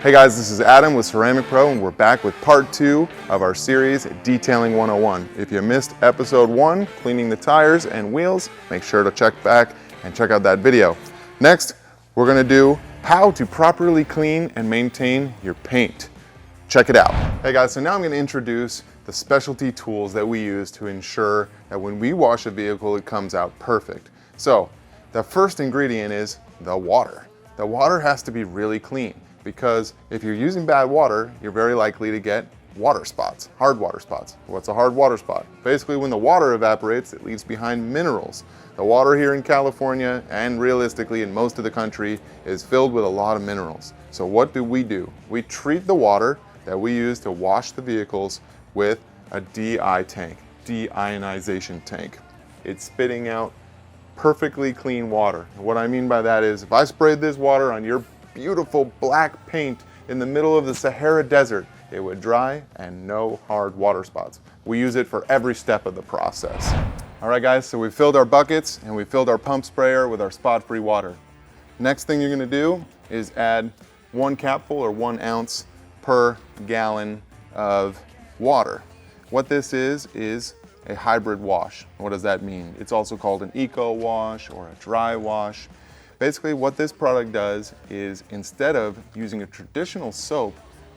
Hey guys, this is Adam with Ceramic Pro, and we're back with part 2 of our series Detailing 101. If you missed episode 1, cleaning the tires and wheels, make sure to check back and check out that video. Next, we're going to do how to properly clean and maintain your paint. Check it out. Hey guys, so now I'm going to introduce the specialty tools that we use to ensure that when we wash a vehicle, it comes out perfect. So, the first ingredient is the water. The water has to be really clean, because if you're using bad water, you're very likely to get water spots, hard water spots. What's a hard water spot? Basically, when the water evaporates, it leaves behind minerals. The water here in California, and realistically in most of the country, is filled with a lot of minerals. So what do? We treat the water that we use to wash the vehicles with a DI tank, deionization tank. It's spitting out perfectly clean water. And what I mean by that is, if I sprayed this water on your beautiful black paint in the middle of the Sahara Desert, it would dry and no hard water spots. We use it for every step of the process. All right guys, so we filled our buckets and we filled our pump sprayer with our spot-free water. Next thing you're gonna do is add 1 capful or 1 ounce per gallon of water. What this is a hybrid wash. What does that mean? It's also called an eco wash or a dry wash. Basically, what this product does is, instead of using a traditional soap,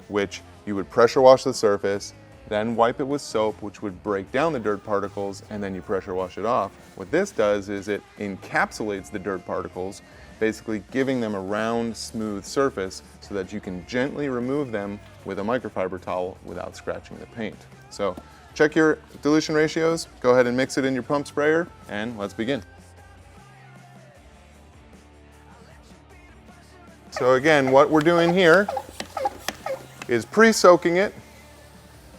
which you would pressure wash the surface, then wipe it with soap, which would break down the dirt particles, and then you pressure wash it off. What this does is it encapsulates the dirt particles, basically giving them a round, smooth surface so that you can gently remove them with a microfiber towel without scratching the paint. So check your dilution ratios, go ahead and mix it in your pump sprayer, and let's begin. So again, what we're doing here is pre-soaking it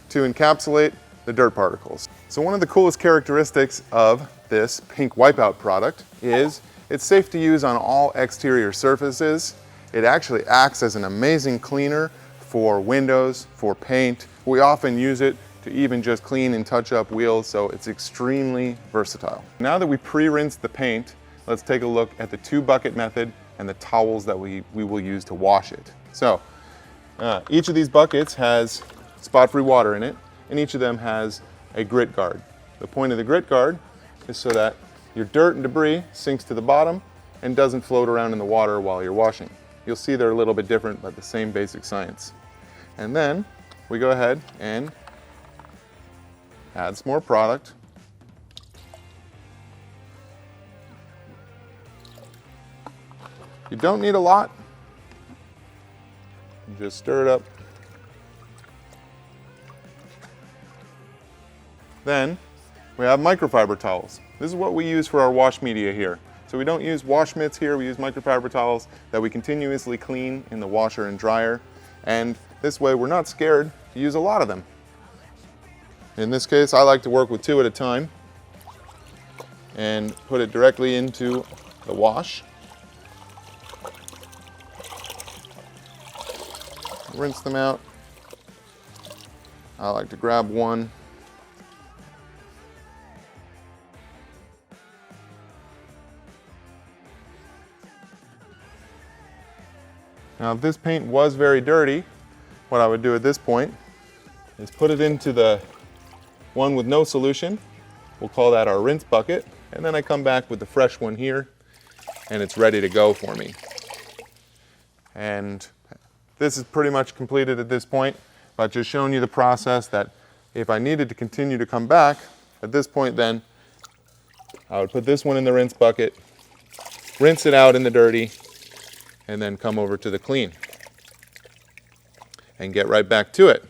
to encapsulate the dirt particles. So one of the coolest characteristics of this pink wipeout product is it's safe to use on all exterior surfaces. It actually acts as an amazing cleaner for windows, for paint. We often use it to even just clean and touch up wheels, so it's extremely versatile. Now that we pre-rinsed the paint, let's take a look at the 2-bucket method and the towels that we will use to wash it. So each of these buckets has spot-free water in it, and each of them has a grit guard. The point of the grit guard is so that your dirt and debris sinks to the bottom and doesn't float around in the water while you're washing. You'll see they're a little bit different, but the same basic science. And then we go ahead and add some more product. You don't need a lot. Just stir it up. Then we have microfiber towels. This is what we use for our wash media here. So we don't use wash mitts here, we use microfiber towels that we continuously clean in the washer and dryer. And this way we're not scared to use a lot of them. In this case, I like to work with 2 at a time and put it directly into the wash. Rinse them out. I like to grab 1. Now, if this paint was very dirty, what I would do at this point is put it into the one with no solution. We'll call that our rinse bucket. And then I come back with the fresh one here, and it's ready to go for me. And this is pretty much completed at this point, but just showing you the process that if I needed to continue to come back, at this point then, I would put this one in the rinse bucket, rinse it out in the dirty, and then come over to the clean and get right back to it.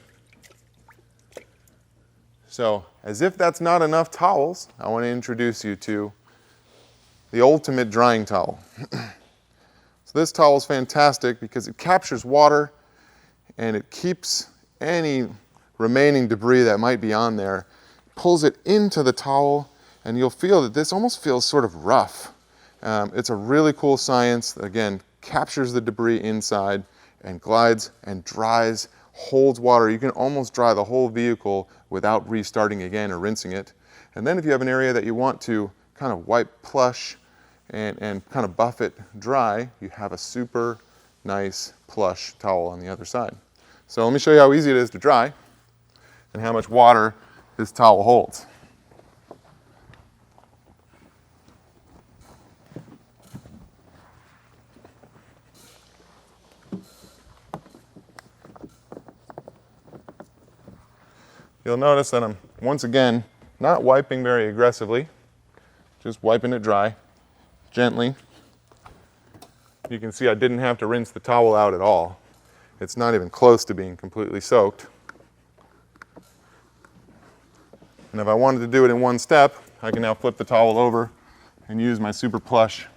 So, as if that's not enough towels, I want to introduce you to the ultimate drying towel. So this towel is fantastic because it captures water and it keeps any remaining debris that might be on there, pulls it into the towel, and you'll feel that this almost feels sort of rough. It's a really cool science that, again, captures the debris inside and glides and dries, holds water. You can almost dry the whole vehicle without restarting again or rinsing it. And then if you have an area that you want to kind of wipe plush and kind of buff it dry, you have a super nice plush towel on the other side. So let me show you how easy it is to dry and how much water this towel holds. You'll notice that I'm, once again, not wiping very aggressively, just wiping it dry, gently. You can see I didn't have to rinse the towel out at all. It's not even close to being completely soaked. And if I wanted to do it in one step, I can now flip the towel over and use my super plush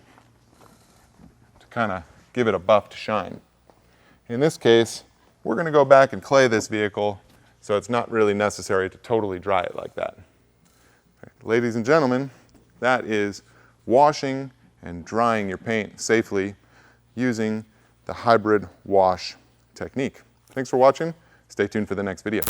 to kind of give it a buff to shine. In this case, we're going to go back and clay this vehicle, so it's not really necessary to totally dry it like that. Ladies and gentlemen, that is washing and drying your paint safely using the hybrid wash technique. Thanks for watching. Stay tuned for the next video.